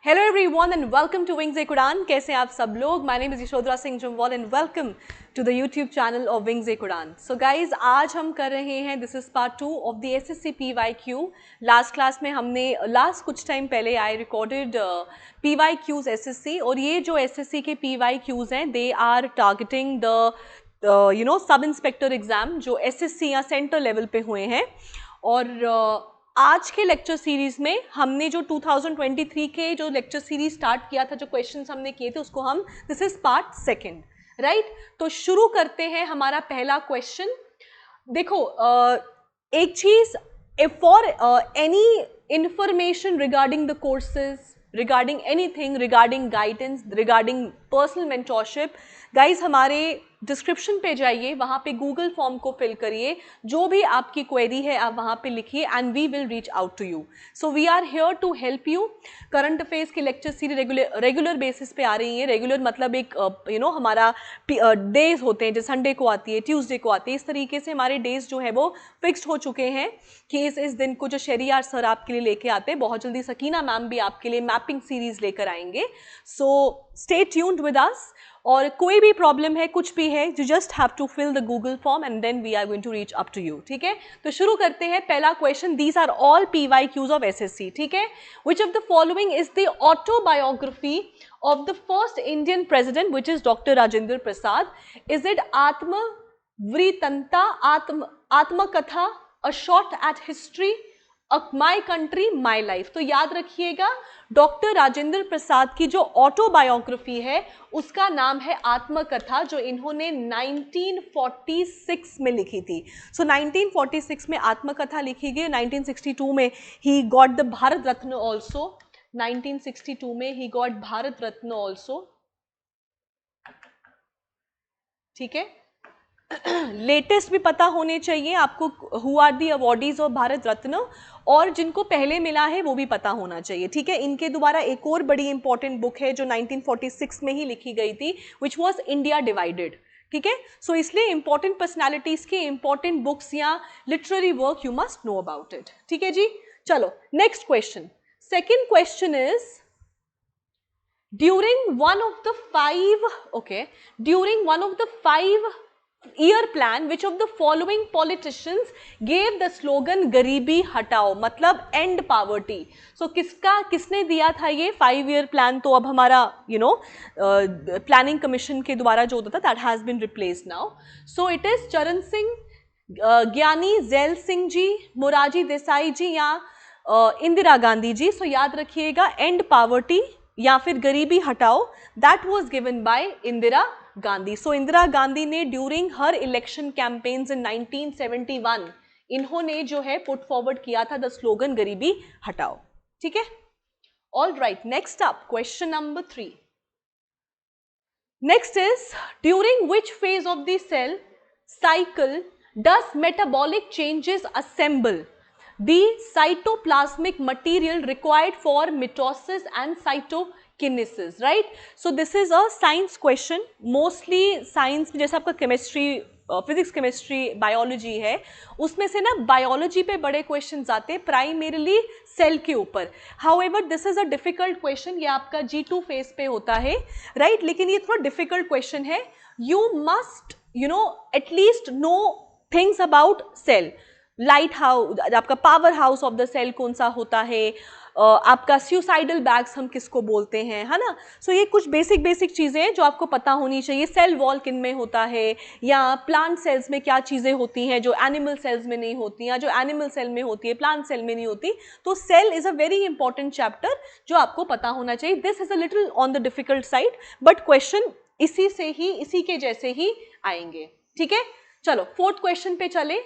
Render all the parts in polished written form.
Hello everyone and welcome to Wings Quran. कैसे हैं आप सब लोग? My name is Yashodhara Singh Jamwal and welcome to the YouTube channel of Wings Quran. So guys, आज हम कर रहे हैं this is part 2 of the SSC PYQ. Last class में हमने last कुछ time पहले I recorded PYQs SSC और ये जो SSC के PYQs हैं they are targeting the sub inspector exam जो SSC या सेंटर लेवल पे हुए हैं और आज के लेक्चर सीरीज में हमने जो 2023 के जो लेक्चर सीरीज स्टार्ट किया था, जो क्वेश्चंस हमने किए थे उसको हम this is part second, right. तो शुरू करते हैं हमारा पहला क्वेश्चन। देखो एक चीज, for any information regarding the courses, regarding anything, regarding guidance, regarding personal mentorship, guys हमारे डिस्क्रिप्शन पे जाइए, वहाँ पे गूगल फॉर्म को फिल करिए, जो भी आपकी क्वेरी है आप वहाँ पे लिखिए and we will reach out to you. So we are here to help you. Current affairs की लेक्चर सीरीज रेगुलर बेसिस पे आ रही है। रेगुलर मतलब एक हमारा डेज होते हैं, जैसे संडे को आती है, ट्यूसडे को आती है, इस तरीके से हमारे डेज जो है वो फिक्स्ड हो चुके हैं कि इस दिन को जो शहरियार सर आपके लिए लेके आते हैं, बहुत जल्दी सकीना मैम भी आपके लिए मैपिंग सीरीज लेकर आएंगे। So stay tuned with us. और कोई भी प्रॉब्लम है, कुछ भी है, you just have to fill the Google form and then we are going to reach up to you. ठीक है, तो शुरू करते हैं। पहला question, these are all PYQs of SSC। ठीक है, which of the following is the autobiography of the first Indian president which is doctor Rajendra Prasad? Is it आत्मवृतंता, आत्मकथा, a shot at history, my country my life? तो याद रखिएगा, doctor Rajendra प्रसाद की जो autobiography है उसका नाम है आत्मकथा, जो इन्होंने 1946 में लिखी थी। सो 1946 में आत्मकथा लिखी गई। 1962 में ही got the Bharat Ratna also. 1962 में ही गॉट भारत रत्न ऑल्सो। ठीक है, लेटेस्ट भी पता होने चाहिए आपको, who are the awardees of Bharat Ratna, और जिनको पहले मिला है वो भी पता होना चाहिए। ठीक है, इनके द्वारा एक और बड़ी इंपॉर्टेंट बुक है जो 1946 में ही लिखी गई थी, विच वॉज इंडिया डिवाइडेड। ठीक है, सो इसलिए इंपॉर्टेंट पर्सनैलिटीज की इंपॉर्टेंट बुक्स या literary work you must know about it. ठीक है जी, चलो next question. Second question is, during one of the five year plan, which of the following politicians gave the slogan गरीबी हटाओ, मतलब end poverty? so किसने दिया था ये 5 year plan? तो अब हमारा प्लानिंग कमीशन के द्वारा जो होता था, that has been replaced now. so it is चरण सिंह, ज्ञानी जैल सिंह जी, मोरारजी देसाई जी या इंदिरा गांधी जी? सो याद रखिएगा, एंड पावर्टी या फिर गरीबी हटाओ, that was given by Indira Gandhi. So Indira Gandhi ने during her election campaigns in 1971 इन्होंने जो है पुट फॉरवर्ड किया था द स्लोगन गरीबी हटाओ। ठीक है, all right, next up question number 3। Next is, during which phase of the cell cycle does metabolic changes assemble the cytoplasmic material required for mitosis and cytokinesis? right, so this is a science question. mostly science में जैसे आपका chemistry, physics, chemistry, biology है, उसमें से ना biology पे बड़े questions आते हैं प्राइमरीली सेल के ऊपर। However this is a difficult question, ये आपका G2 फेज पे होता है, राइट, लेकिन ये थोड़ा डिफिकल्ट क्वेश्चन है। You must at least know things about cell. Lighthouse, आपका powerhouse of the cell कौन सा होता है, आपका सुसाइडल बैग्स हम किसको बोलते हैं, है ना। सो ये कुछ बेसिक चीज़ें हैं जो आपको पता होनी चाहिए। सेल वॉल किन में होता है, या प्लांट सेल्स में क्या चीज़ें होती हैं जो एनिमल सेल्स में नहीं होती, या जो एनिमल सेल में होती है प्लांट सेल में नहीं होती। तो cell is a very important chapter जो आपको पता होना चाहिए। This is a little on the difficult side, but question इसी के जैसे ही आएंगे। ठीक है, चलो फोर्थ क्वेश्चन पे चले।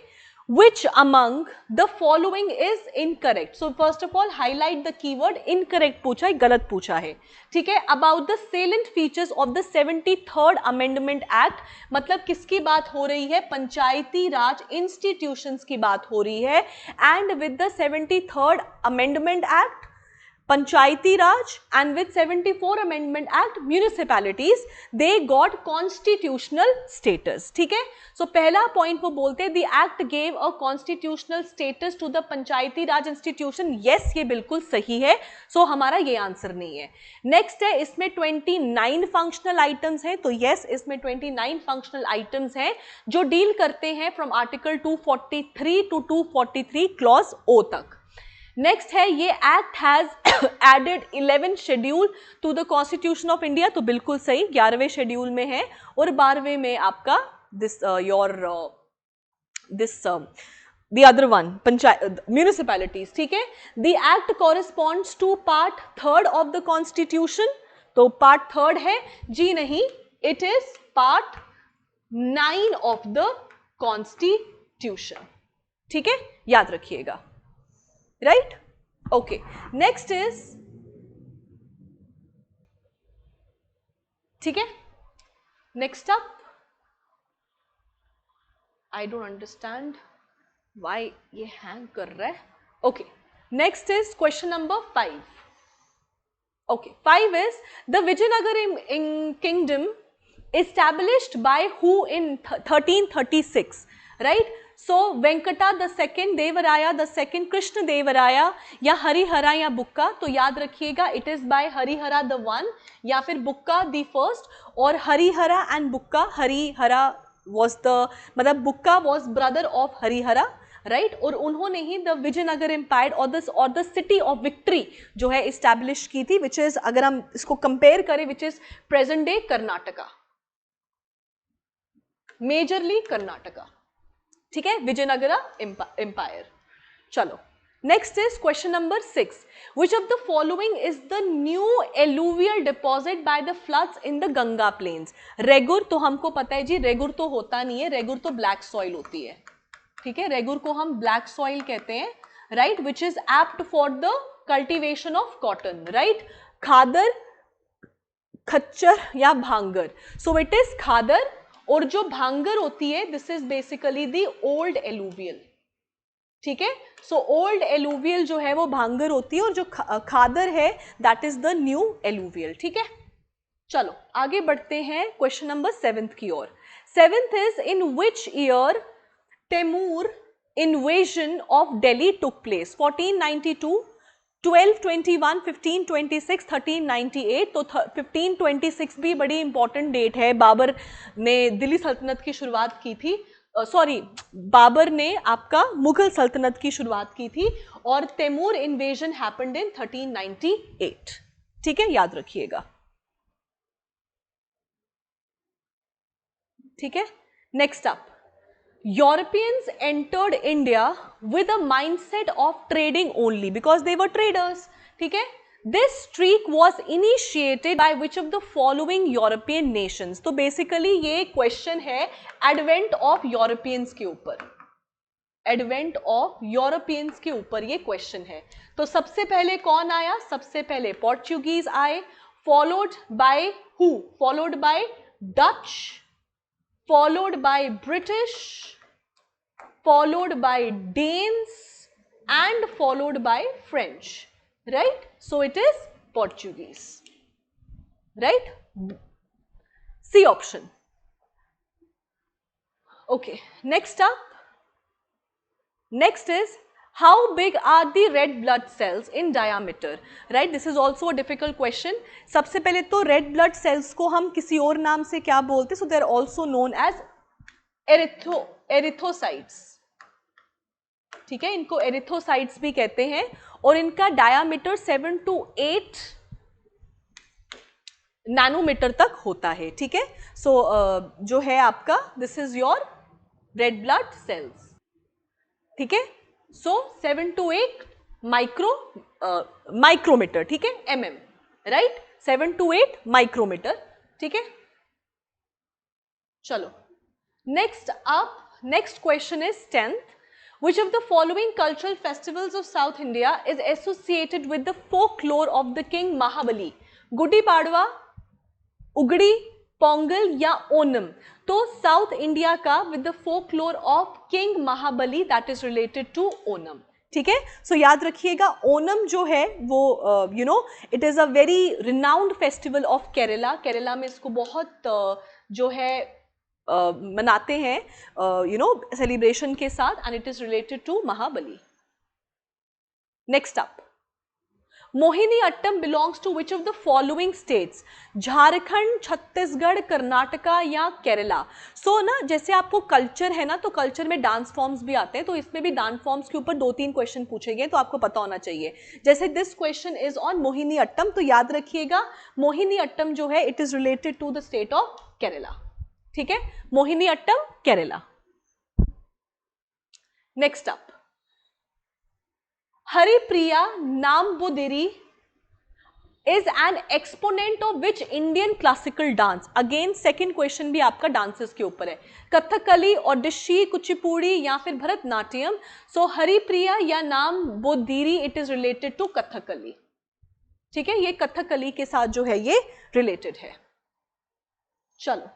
Which among the following is incorrect? So first of all highlight the keyword incorrect पूछा है, गलत पूछा है। ठीक है, about the salient features of the 73rd Amendment Act, मतलब किसकी बात हो रही है? पंचायती राज इंस्टीट्यूशंस की बात हो रही है। and with the 73rd Amendment Act Panchayati Raj, and with 74 Amendment Act, municipalities they got constitutional status. ठीक है, so पहला पॉइंट वो बोलते हैं the act gave a constitutional status to the Panchayati Raj institution. yes, ये बिल्कुल सही है, so हमारा ये आंसर नहीं है. नेक्स्ट है, इसमें 29 फंक्शनल आइटम्स हैं, तो yes, इसमें 29 फंक्शनल आइटम्स हैं जो डील करते हैं from article 243 to 243 clause O तक. नेक्स्ट है, ये act has added 11 schedule to the constitution of India, तो बिल्कुल सही, 11वें शेड्यूल में है, और 12वें में आपका this the other one panchayat municipalities. ठीक है, the act corresponds to part 3rd of the constitution, तो पार्ट 3rd है जी नहीं, it is part 9 of the constitution. ठीक है, याद रखिएगा, राइट. ओके, नेक्स्ट इज, ठीक है, next up, I don't understand why ये हैंग कर रहा है. Okay, next is question number 5. Okay, 5 is the Vijayanagar kingdom established by who in 1336, right? So Venkata the second Devaraya, the second Krishna Devaraya, या हरिहरा या बुक्का, तो याद रखिएगा it is by Harihara the one या फिर बुक्का द फर्स्ट. और Harihara and Bukka, Harihara was the मतलब Bukka was brother of Harihara, right. और उन्होंने ही द विजयनगर एम्पायर और द सिटी ऑफ विक्ट्री जो है इस्टेब्लिश की थी, विच इज, अगर हम इसको कंपेयर करें, which is present day Karnataka, majorly Karnataka. ठीक है, विजयनगरा एम्पायर. चलो, next is question number 6. Which of the following is the new alluvial deposit by the floods in the Ganga plains. Regur तो हमको पता है जी, रेगुर तो होता नहीं है, रेगुर तो ब्लैक सॉइल होती है. ठीक है, रेगुर को हम ब्लैक सॉइल कहते हैं, right, which is apt for the cultivation of cotton, right. Khadar, खच्चर या भांगर, सो इट इज खादर. और जो भांगर होती है, this is basically the old alluvial. ठीक है, सो ओल्ड एलुवियल जो है वो भांगर होती है, और जो खादर है that is the new alluvial. ठीक है, चलो आगे बढ़ते हैं क्वेश्चन नंबर 7 की ओर. 7th is in which year Timur invasion of Delhi took place. 1492, 1221, 1526, 1398. तो 1526 भी बड़ी इंपॉर्टेंट डेट है. बाबर ने दिल्ली सल्तनत की शुरुआत की थी, बाबर ने आपका मुगल सल्तनत की शुरुआत की थी, और तैमूर इन्वेजन हैपेंड इन 1398. ठीक है, याद रखिएगा. ठीक है, next up, Europeans entered India with a mindset of trading only because they were traders. ठीक है, this streak was initiated by which of the following European nations. तो basically ये क्वेश्चन है advent of Europeans के ऊपर, advent of Europeans के ऊपर ये क्वेश्चन है. तो सबसे पहले कौन आया? सबसे पहले पोर्चुगीज आए, followed by who? Followed by Dutch, followed by British, followed by Danes, and followed by French, right? So it is Portuguese, right? C option. Okay, next up, next is how big are the red blood cells in diameter, right? This is also a difficult question. सबसे पहले तो red blood cells को हम किसी और नाम से क्या बोलते हैं? So they are also known as erythrocytes. ठीक है, इनको एरिथ्रोसाइट्स भी कहते हैं, और इनका डायामीटर 7 to 8 नैनोमीटर तक होता है. ठीक है, सो जो है आपका, this is your red blood cells. ठीक है, सो 7 to 8 माइक्रोमीटर. ठीक है, mm, राइट, 7 to 8 माइक्रोमीटर. ठीक है, चलो next up, next question is 10th. Which of the following cultural festivals of South India is associated with the folklore of the King Mahabali? Gudi Padwa, Ugadi, Pongal या ओनम. तो South India का with the folklore of king Mahabali that is related to Onam. ठीक है। So याद रखिएगा ओनम जो है वो it is a very renowned festival of Kerala. Kerala में इसको बहुत जो है मनाते हैं सेलिब्रेशन के साथ, and it is related to Mahabali. Next up, Mohini Attam belongs to which of the following states? Jharkhand, Chhattisgarh, Karnataka या केरला? सो ना जैसे आपको कल्चर है ना, तो कल्चर में डांस फॉर्म्स भी आते हैं, तो इसमें भी डांस फॉर्म्स के ऊपर 2-3 क्वेश्चन पूछे गए, तो आपको पता होना चाहिए। जैसे this question is on Mohini Attam, तो याद रखिएगा मोहिनी अट्टम जो है it is related to the state of Kerala. ठीक है, Mohini Attam Kerala. Next up, Haripriya Namboodiri is an exponent of which Indian classical dance? Again second question भी आपका डांसेस के ऊपर है, कथकली, ओडिशी, कुचिपुड़ी या फिर भरतनाट्यम। सो हरिप्रिया या Namboodiri it is related to Kathakali. ठीक है, ये कथकली के साथ जो है ये रिलेटेड है। चलो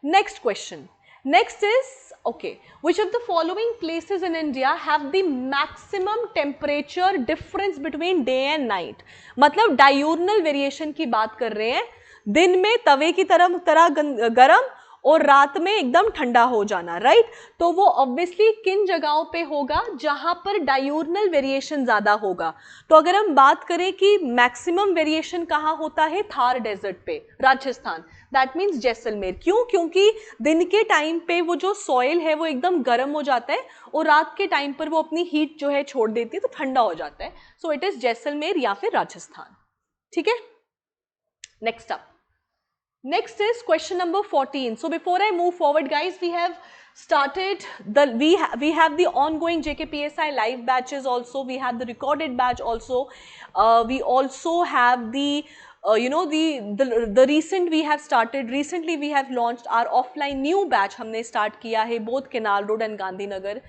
next question, next is okay, which of the following places in India have the maximum temperature difference between day and night? मतलब diurnal variation की बात कर रहे हैं, दिन में तवे की तरह गरम और रात में एकदम ठंडा हो जाना, राइट? तो वो ऑब्वियसली किन जगहों पे होगा? जहां पर डायूर्नल वेरिएशन ज्यादा होगा। तो अगर हम बात करें कि मैक्सिमम वेरिएशन कहाँ होता है, थार डेजर्ट पे, राजस्थान, दैट मीन्स जैसलमेर। क्यों? क्योंकि दिन के टाइम पे वो जो सॉइल है वो एकदम गर्म हो जाता है और रात के टाइम पर वो अपनी हीट जो है छोड़ देती है, तो ठंडा हो जाता है। सो इट इज जैसलमेर या फिर राजस्थान। ठीक है, next up, next is question number 14. So before I move forward guys, we have started the we have the ongoing JKPSI live batches also, we have the recorded batch also, we also have the the recent we have started recently we have launched our offline new batch, हमने start किया है both canal road and Gandhinagar.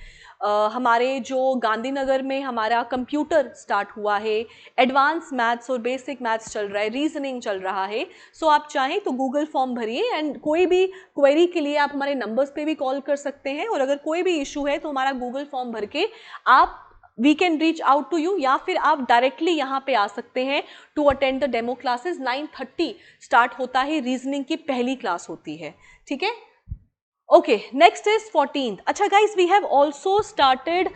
हमारे जो गांधीनगर में हमारा computer start हुआ है, advance maths और बेसिक मैथ्स चल रहा है, रीजनिंग चल रहा है। सो आप चाहें तो गूगल फॉर्म भरिए एंड कोई भी क्वेरी के लिए आप हमारे नंबर्स पे भी कॉल कर सकते हैं, और अगर कोई भी इशू है तो हमारा गूगल फॉर्म भर के आप we can reach out to you, या फिर आप डायरेक्टली यहाँ पे आ सकते हैं to attend the demo classes. 9:30 start होता है, रीजनिंग की पहली क्लास होती है। ठीक है, ओके, नेक्स्ट इज 14th। अच्छा guys, we have also started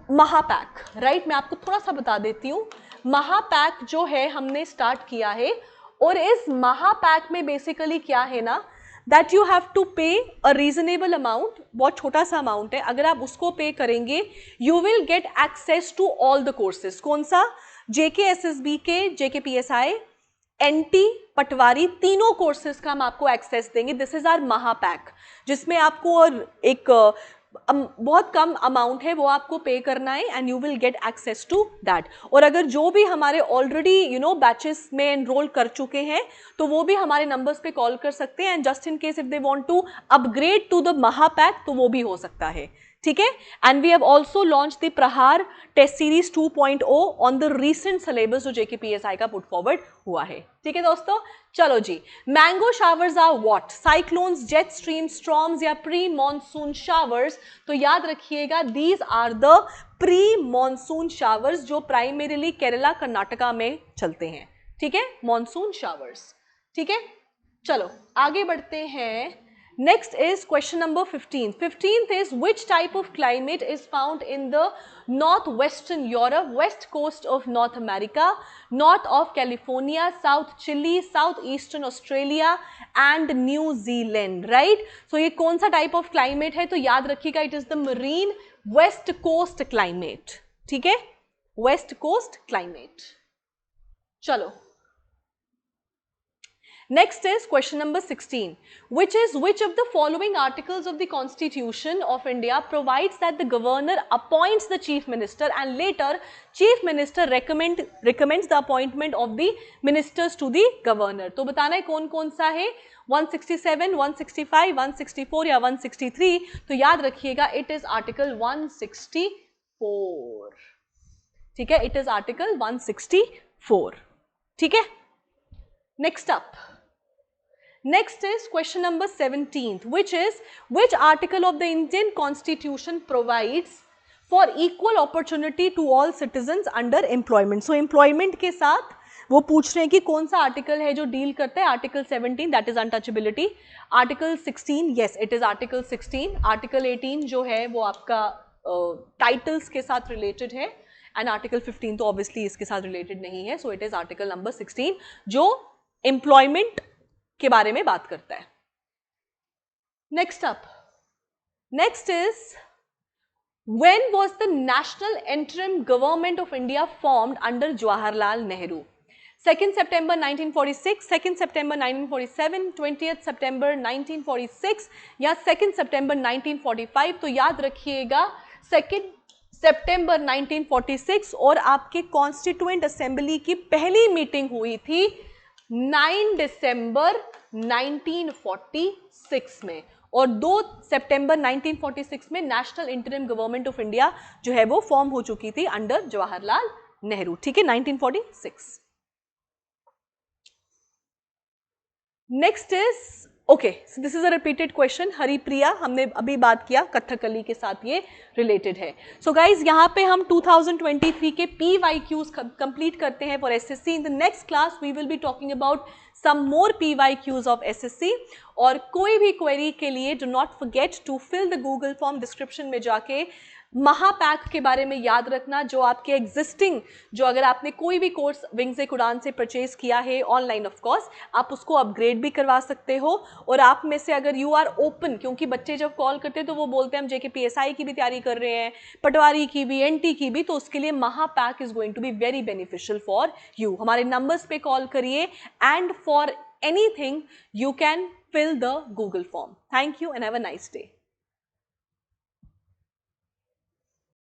Mahapack, right? मैं आपको थोड़ा सा बता देती हूँ, महापैक जो है हमने स्टार्ट किया है, और इस महापैक में बेसिकली क्या है ना, दैट यू हैव टू पे अ रीजनेबल अमाउंट, बहुत छोटा सा अमाउंट है, अगर आप उसको पे करेंगे you will get access to all the courses. कौन सा? JKSSB के, JKPSI, NT, पटवारी, तीनों कोर्सेज का हम आपको एक्सेस देंगे। दिस इज आवर महापैक, जिसमें आपको एक बहुत कम अमाउंट है वो आपको पे करना है and you will get access to that. और अगर जो भी हमारे ऑलरेडी बैचेस में एनरोल कर चुके हैं तो वो भी हमारे नंबर्स पे कॉल कर सकते हैं, and just in case if they want to upgrade to the Mahapack तो वो भी हो सकता है। ठीक है, and we have also launch the Prahar test series 2.0 on the recent syllabus जो JKPSI का पुट फॉरवर्ड हुआ है। ठीक है दोस्तों, चलो जी, mango showers are what? Cyclones, jet stream, storms या प्री मॉनसून शावर्स? तो याद रखिएगा these are the pre monsoon showers जो प्राइमरीली केरला कर्नाटका में चलते हैं। ठीक है, मॉनसून शावर्स। ठीक है, चलो आगे बढ़ते हैं। Next is question number 15. 15th is which type of climate is found in the northwestern Europe, west coast of North America, north of California, South Chile, southeastern Australia and New Zealand, right? So ये कौन सा type of climate है? तो याद रखिएगा it is the marine west coast climate. ठीक है, west coast climate. चलो next is question number 16, which of the following articles of the Constitution of India provides that the governor appoints the chief minister and later chief minister recommends the appointment of the ministers to the governor? तो बताना है कौन कौन सा है, 167, 165, 164 या 163? तो याद रखिएगा it is article 164. ठीक है, it is article 164. ठीक है, next up, next is question number 17th, which is which article of the Indian Constitution provides for equal opportunity to all citizens under employment. So employment के साथ वो पूछ रहे हैं कि कौन सा आर्टिकल है जो डील करता है। Article 17 that is untouchability, article 16 yes it is article 16, article 18 जो है वो आपका टाइटल्स के साथ रिलेटेड है, एंड आर्टिकल 15 तो ऑब्वियसली इसके साथ रिलेटेड नहीं है। So it is article number 16 जो एम्प्लॉयमेंट के बारे में बात करता है। Next up, next is when was the national interim government of India formed under Jawaharlal Nehru? 2nd September 1946, 2nd September 1947, 20th September 1946 या 2nd September 1945। तो याद रखिएगा 2nd September 1946, और आपके कॉन्स्टिट्यूएंट असेंबली की पहली मीटिंग हुई थी 9 दिसंबर 1946 में, और 2 सितंबर 1946 में national interim government of India जो है वो फॉर्म हो चुकी थी अंडर जवाहरलाल नेहरू। ठीक है, 1946। Next is okay, this is a repeated question. Haripriya, हमने अभी बात किया कथकली के साथ ये रिलेटेड है। सो गाइज यहाँ पे हम 2023 के PYQs कंप्लीट करते हैं for SSC। In the next class we will be talking about some more PYQs of SSC। और कोई भी क्वेरी के लिए do not forget to fill the Google form, description में जाके महापैक के बारे में याद रखना, जो आपके एग्जिस्टिंग, जो अगर आपने कोई भी कोर्स विंग्स एक उड़ान से परचेज किया है ऑनलाइन ऑफ कोर्स, आप उसको अपग्रेड भी करवा सकते हो। और आप में से अगर यू आर ओपन, क्योंकि बच्चे जब कॉल करते हैं तो वो बोलते हैं हम JKPSI की भी तैयारी कर रहे हैं, पटवारी की भी, NT की भी, तो उसके लिए Mahapack is going to be very beneficial for you. हमारे नंबर्स पे कॉल करिए, and for anything you can fill the Google form. Thank you and have a nice day.